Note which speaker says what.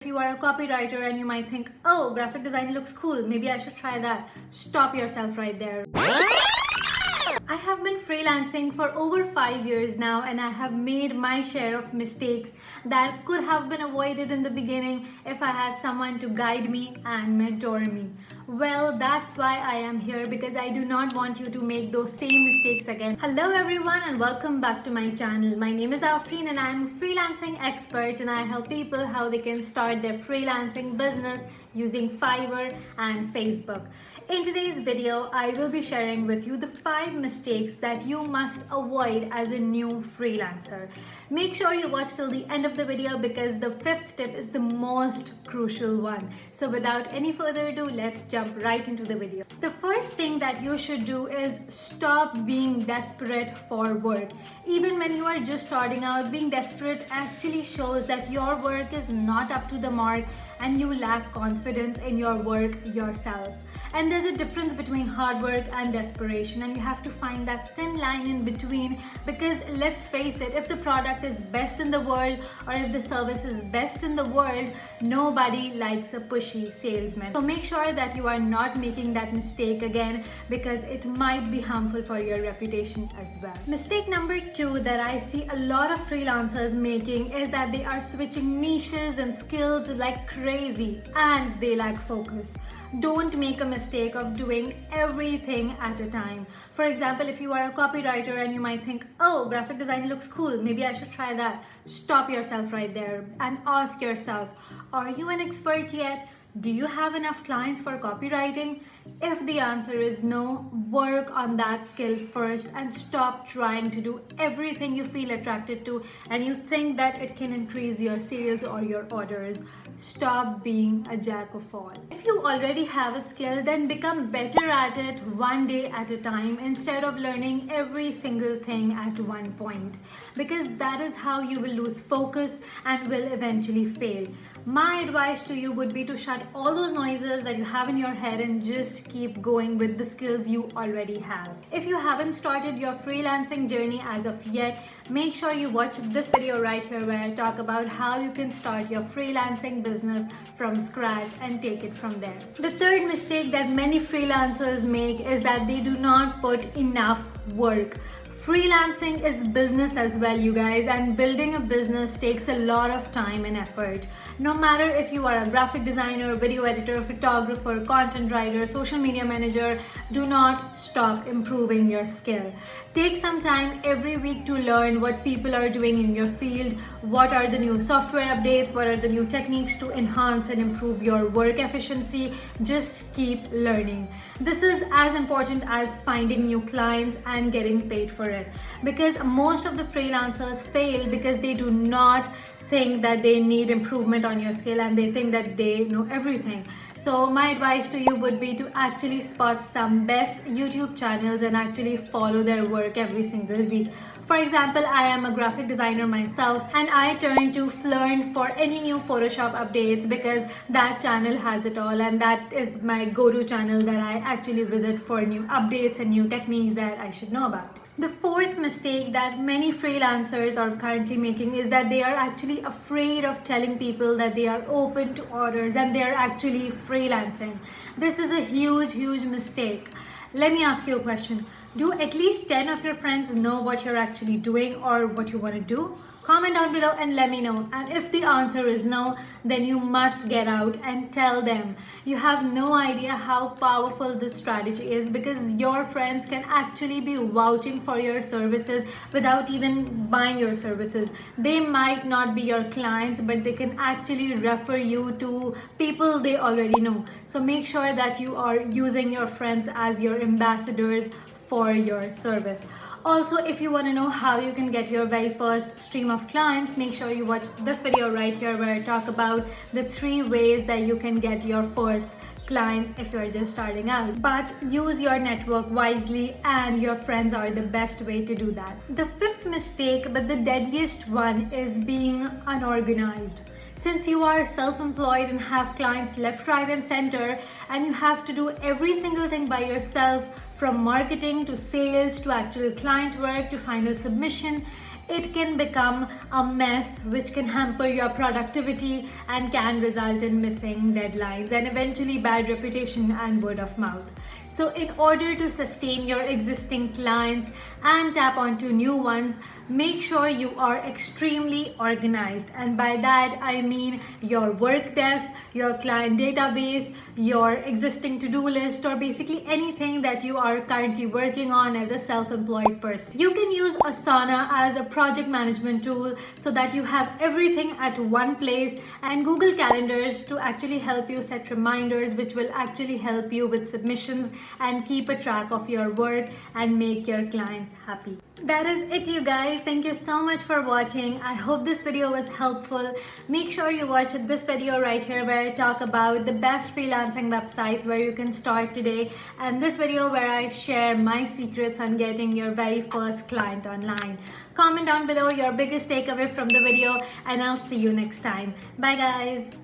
Speaker 1: If you are a copywriter and you might think, oh, graphic design looks cool, maybe I should try that. Stop yourself right there. I have been freelancing for over 5 years now, and I have made my share of mistakes that could have been avoided in the beginning if I had someone to guide me and mentor me. Well, that's why I am here, because I do not want you to make those same mistakes again. Hello everyone and welcome back to my channel. My name is Afreen and I am a freelancing expert, and I help people how they can start their freelancing business using Fiverr and Facebook. In today's video, I will be sharing with you the 5 mistakes that you must avoid as a new freelancer. Make sure you watch till the end of the video because the 5th tip is the most crucial one. So without any further ado, let's jump right into the video. The first thing that you should do is stop being desperate for work. Even when you are just starting out, being desperate actually shows that your work is not up to the mark and you lack confidence in your work yourself. And there's a difference between hard work and desperation, and you have to find that thin line in between, because let's face it, if the product is best in the world or if the service is best in the world, nobody likes a pushy salesman. So make sure that you are not making that mistake again, because it might be harmful for your reputation as well. Mistake number 2 that I see a lot of freelancers making is that they are switching niches and skills like crazy and they lack focus. Don't make a mistake of doing everything at a time. For example, if you are a copywriter and you might think, oh, graphic design looks cool, maybe I should try that. Stop yourself right there and ask yourself, are you an expert yet? Do you have enough clients for copywriting? If the answer is no, work on that skill first and stop trying to do everything you feel attracted to and you think that it can increase your sales or your orders. Stop being a jack of all. If you already have a skill, then become better at it one day at a time instead of learning every single thing at one point, because that is how you will lose focus and will eventually fail. My advice to you would be to shut all those noises that you have in your head and just keep going with the skills you already have. If you haven't started your freelancing journey as of yet, make sure you watch this video right here where I talk about how you can start your freelancing business from scratch and take it from there. The third mistake that many freelancers make is that they do not put enough work. Freelancing is business as well, you guys, and building a business takes a lot of time and effort. No matter if you are a graphic designer, video editor, photographer, content writer, social media manager, do not stop improving your skill. Take some time every week to learn what people are doing in your field, what are the new software updates, what are the new techniques to enhance and improve your work efficiency. Just keep learning. This is as important as finding new clients and getting paid for it, because most of the freelancers fail because they do not think that they need improvement on your skill and they think that they know everything. So my advice to you would be to actually spot some best YouTube channels and actually follow their work every single week. For example, I am a graphic designer myself and I turn to Learn for any new Photoshop updates because that channel has it all, and that is my go-to channel that I actually visit for new updates and new techniques that I should know about. The fourth mistake that many freelancers are currently making is that they are actually afraid of telling people that they are open to orders and they are actually freelancing. This is a huge mistake. Let me ask you a question. Do at least 10 of your friends know what you're actually doing or what you want to do? Comment down below and let me know. And if the answer is no, then you must get out and tell them. You have no idea how powerful this strategy is, because your friends can actually be vouching for your services without even buying your services. They might not be your clients, but they can actually refer you to people they already know. So make sure that you are using your friends as your ambassadors for your service. Also, if you want to know how you can get your very first stream of clients, make sure you watch this video right here where I talk about the 3 ways that you can get your first clients if you're just starting out. But use your network wisely, and your friends are the best way to do that. The 5th mistake, but the deadliest one, is being unorganized. Since you are self-employed and have clients left, right and center, and you have to do every single thing by yourself, from marketing to sales to actual client work to final submission, it can become a mess which can hamper your productivity and can result in missing deadlines and eventually bad reputation and word of mouth. So in order to sustain your existing clients and tap onto new ones, make sure you are extremely organized. And by that, I mean your work desk, your client database, your existing to-do list, or basically anything that you are currently working on as a self-employed person. You can use Asana as a project management tool so that you have everything at one place, and Google Calendars to actually help you set reminders, which will actually help you with submissions and keep a track of your work and make your clients happy. That is it, you guys. Thank you so much for watching. I hope this video was helpful. Make sure you watch this video right here where I talk about the best freelancing websites where you can start today, and this video where I share my secrets on getting your very first client online. Comment down below your biggest takeaway from the video, and I'll see you next time. Bye guys.